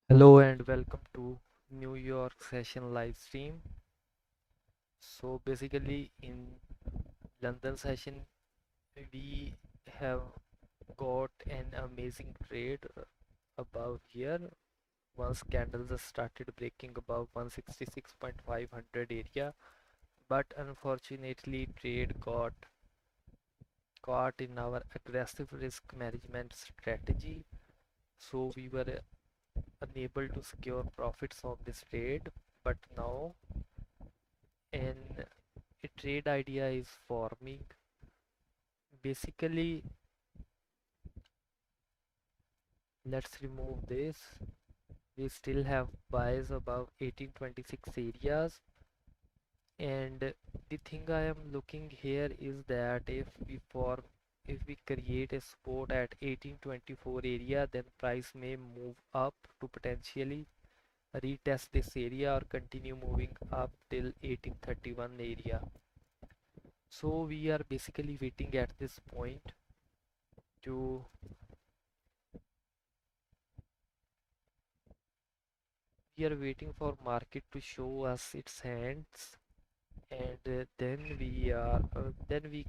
Hello and welcome to New York Session live stream. So basically in London session we have got an amazing trade above here once candles started breaking above 166.500 area, but unfortunately trade got caught in our aggressive risk management strategy, so we were unable to secure profits on this trade. But now an a trade idea is forming. Basically, let's remove this. We still have buys above 1826 areas, and the thing I am looking here is that if we create a support at 1824 area, then price may move up to potentially retest this area or continue moving up till 1831 area. So we are basically waiting at this point to we are waiting for market to show us its hands, and then we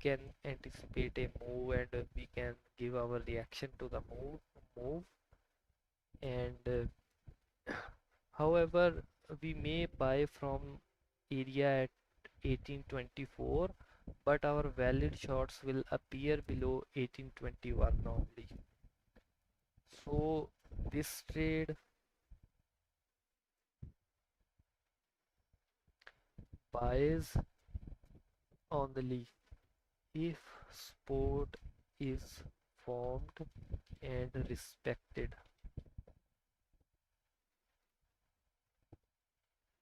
can anticipate a move, and we can give our reaction to the move. And however, we may buy from area at 1824, but our valid shorts will appear below 1821 only. So this trade buys on the leaf if sport is formed and respected.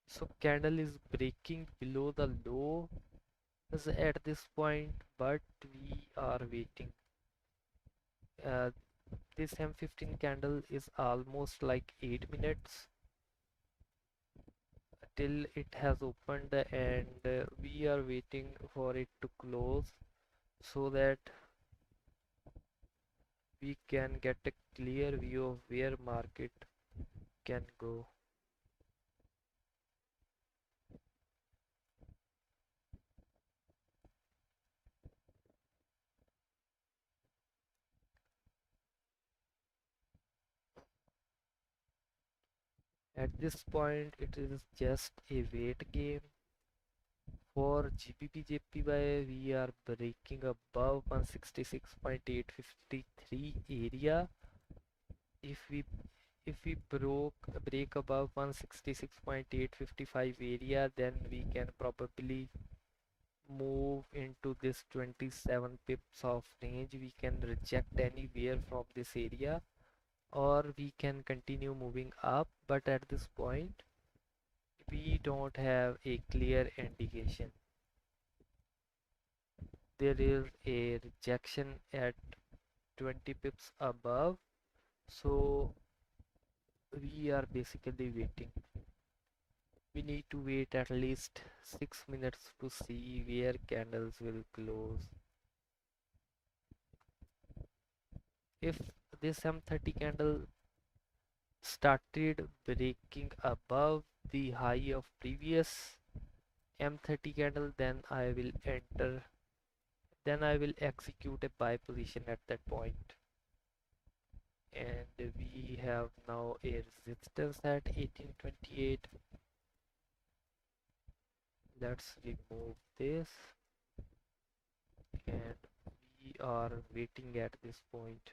So candle is breaking below the low at this point, but we are waiting. This M15 candle is almost like 8 minutes till it has opened, and we are waiting for it to close so that we can get a clear view of where market can go. At this point, it is just a wait game. For GBP JPY, we are breaking above 166.853 area. If we break above 166.855 area, then we can probably move into this 27 pips of range. We can reject anywhere from this area, or we can continue moving up, but at this point we don't have a clear indication. There is a rejection at 20 pips above, so we are basically waiting. We need to wait at least 6 minutes to see where candles will close. If this M30 candle started breaking above the high of previous M30 candle, then I will execute a buy position at that point. And we have now a resistance at 1828. Let's remove this, and we are waiting at this point.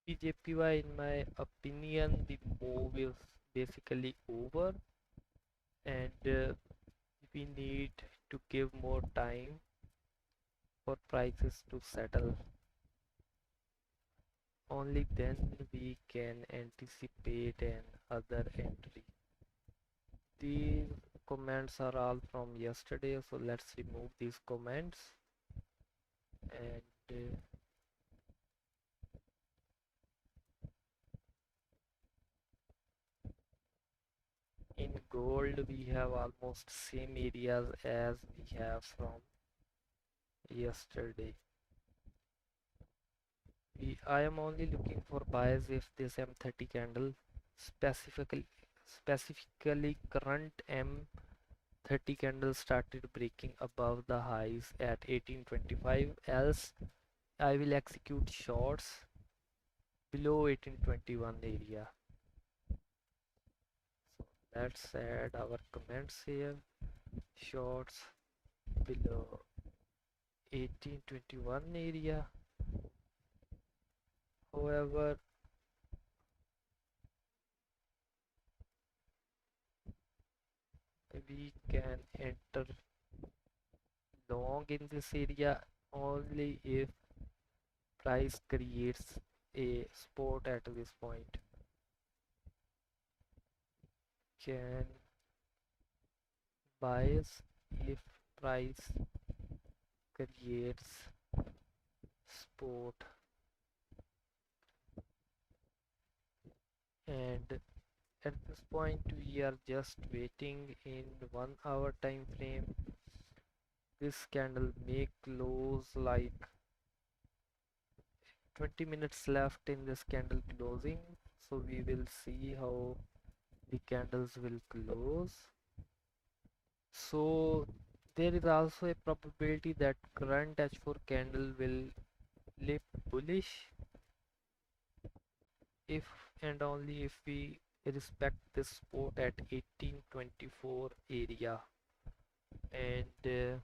BJPY, in my opinion, the move is basically over, and we need to give more time for prices to settle. Only then we can anticipate an other entry. These comments are all from yesterday, so let's remove these comments. And in gold we have almost same areas as we have from yesterday. I am only looking for buys if this M30 candle specifically current M30 candle started breaking above the highs at 1825, else I will execute shorts below 1821 area. So let's add our comments here. Shorts below 1821 area. However, we can enter long in this area only if price creates a support at this point. Can buys if price creates support, and at this point we are just waiting in 1 hour time frame. This candle may close like 20 minutes left in this candle closing, so we will see how the candles will close. So there is also a probability that current H4 candle will flip bullish if and only if we respect this support at 1824 area. And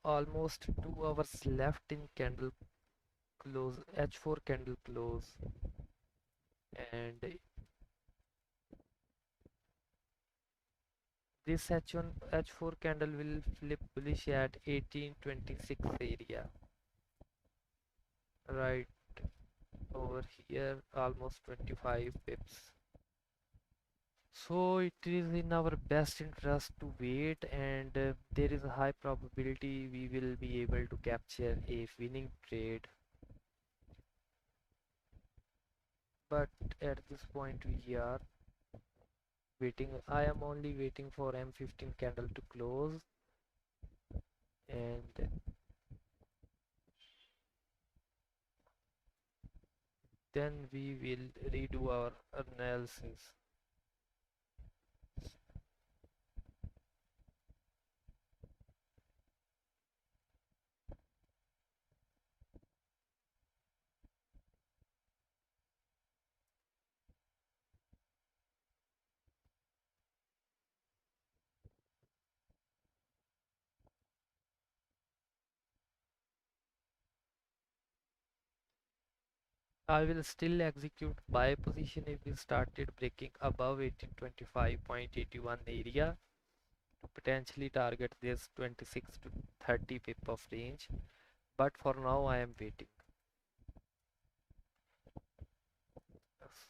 almost 2 hours left in candle close, H4 candle close, and this H4 candle will flip bullish at 1826 area, right over here, almost 25 pips. So it is in our best interest to wait, and there is a high probability we will be able to capture a winning trade. But at this point we are waiting. I am only waiting for M15 candle to close, and then we will redo our analysis. I will still execute buy position if we started breaking above 1825.81 area to potentially target this 26 to 30 pip of range, but for now I am waiting.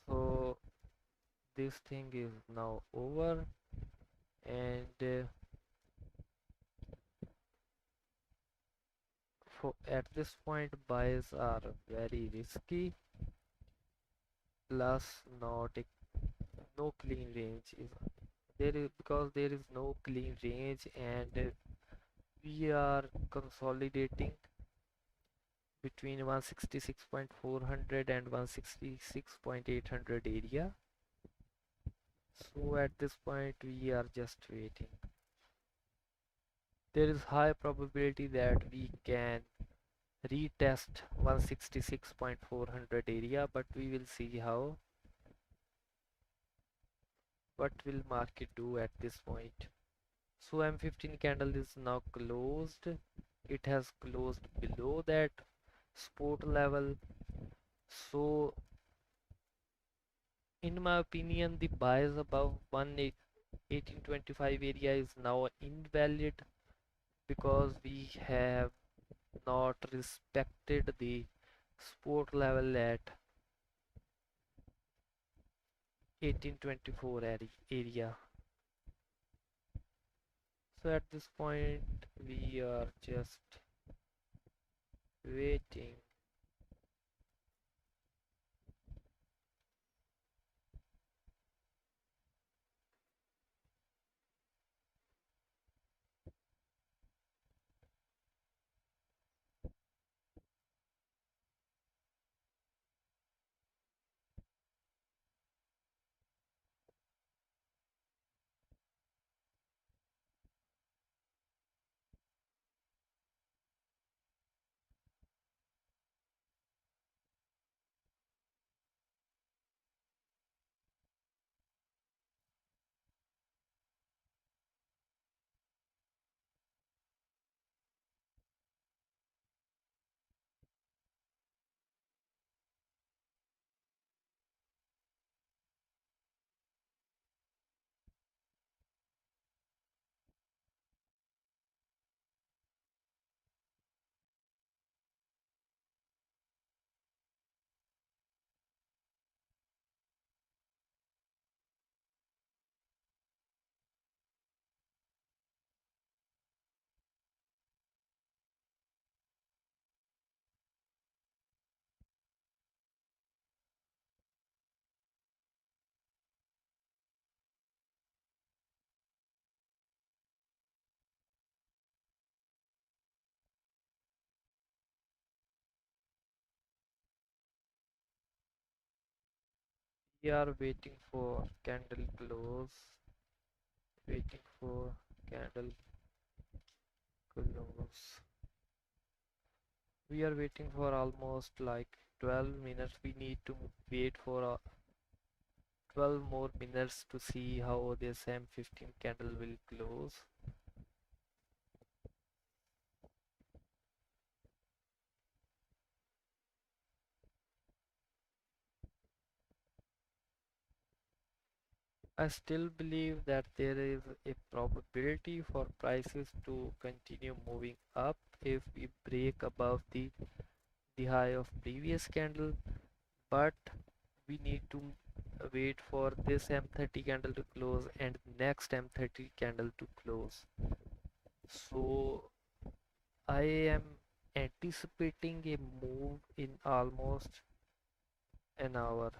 So this thing is now over, and at this point buys are very risky, plus not a, no clean range is there is, because there is no clean range, and we are consolidating between 166.400 and 166.800 area. So at this point we are just waiting. There is high probability that we can retest 166.400 area, but we will see how. What will market do at this point? So M15 candle is now closed. It has closed below that support level. So in my opinion, the bias above 1825 area is now invalid. because we have not respected the support level at 1824 area. So at this point we are just waiting. We are waiting for candle close, waiting for candle close. We are waiting for almost like 12 minutes. We need to wait for 12 more minutes to see how this M15 candle will close. I still believe that there is a probability for prices to continue moving up if we break above the high of previous candle, but we need to wait for this M30 candle to close and next M30 candle to close. So I am anticipating a move in almost an hour.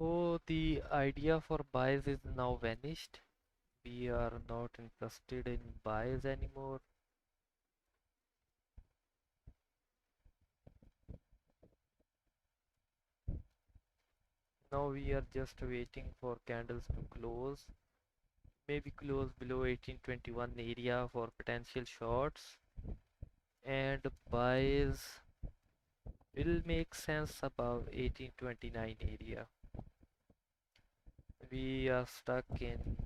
Oh, the idea for buys is now vanished. We are not interested in buys anymore. Now we are just waiting for candles to close. Maybe close below 1821 area for potential shorts. And buys will make sense above 1829 area. We are stuck in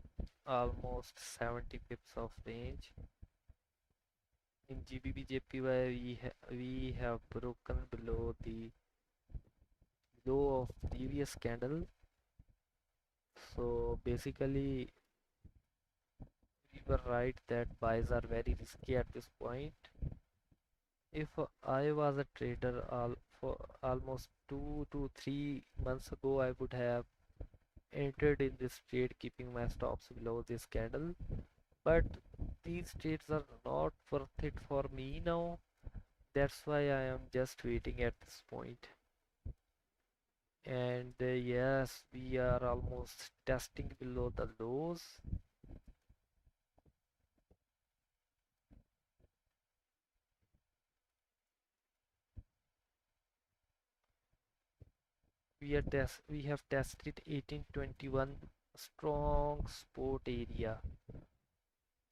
almost 70 pips of range. In GBP/JPY, we have broken below the low of previous candle. So basically, we were right that buys are very risky at this point. If I was a trader for almost 2 to 3 months ago, I would have entered in this trade keeping my stops below this candle. But these trades are not worth it for me now. That's why I am just waiting at this point. And yes, we are almost testing below the lows. We have tested 1821 strong support area.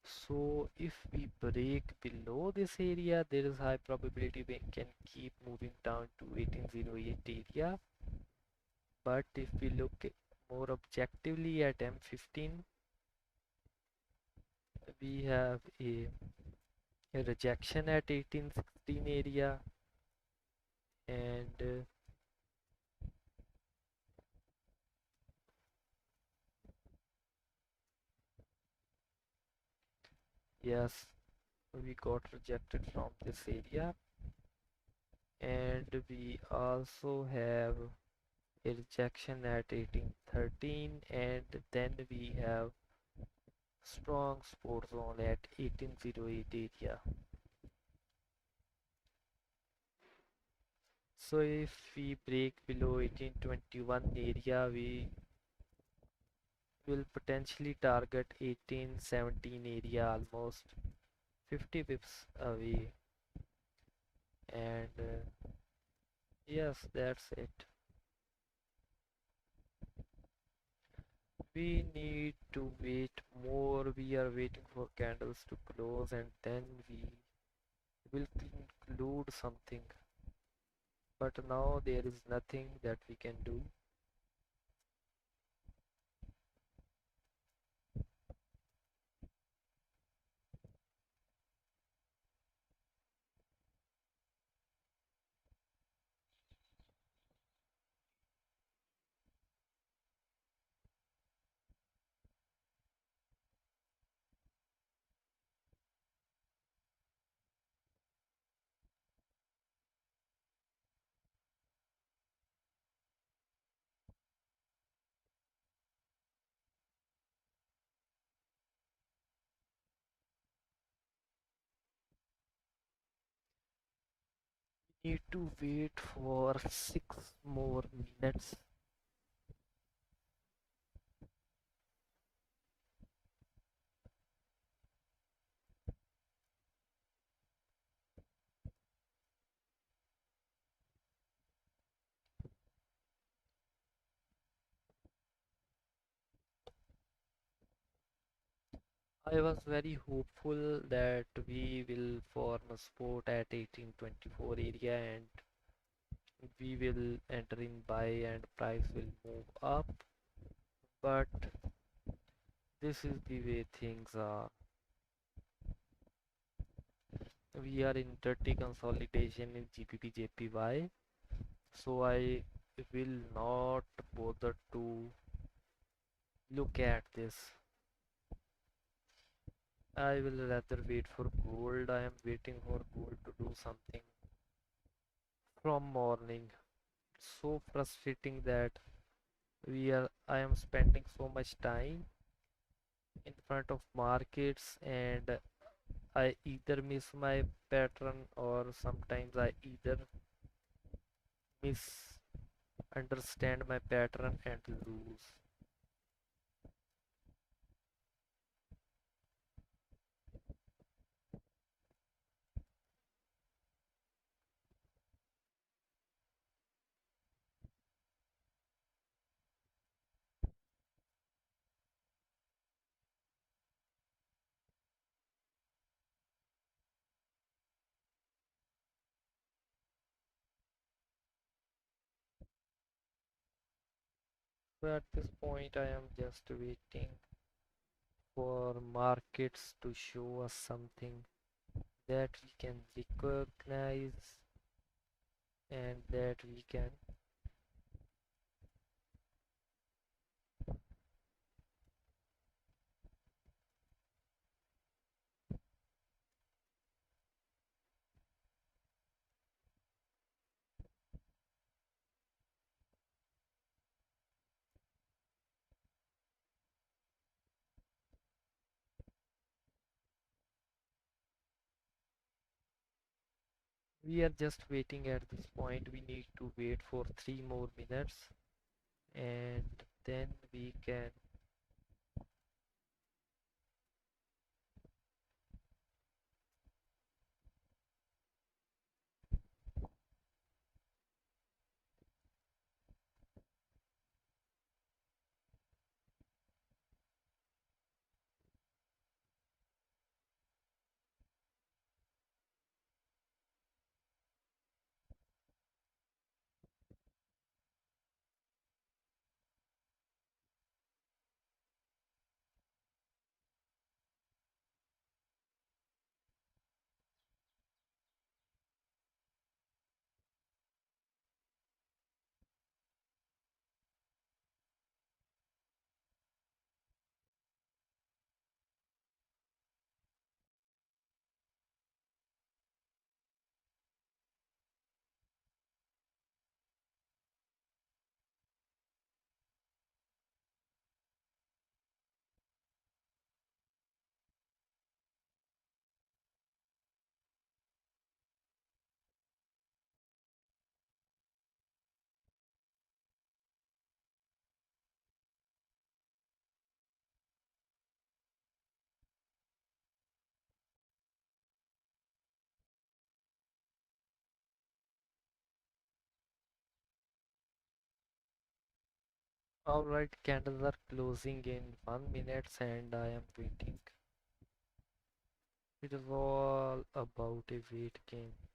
So if we break below this area, there is high probability we can keep moving down to 1808 area. But if we look more objectively at M15, we have a rejection at 1816 area, and yes, we got rejected from this area. And we also have a rejection at 1813, and then we have strong support zone at 1808 area. So if we break below 1821 area, we will potentially target 1817 area, almost 50 pips away. And yes, that's it. We need to wait more. We are waiting for candles to close and then we will conclude something. But now there is nothing that we can do. Need to wait for 6 more minutes. I was very hopeful that we will form a support at 1824 area and we will enter in buy and price will move up. But this is the way things are. We are in dirty consolidation in GBP/JPY, so I will not bother to look at this. I will rather wait for gold. I am waiting for gold to do something from morning. So frustrating that I am spending so much time in front of markets and I either miss my pattern or sometimes I either miss understand my pattern and lose. So at this point, I am just waiting for markets to show us something that we can recognize and that we can. We are just waiting at this point. We need to wait for 3 more minutes and then we can. Alright, candles are closing in 1 minute and I am waiting. It is all about a wait game.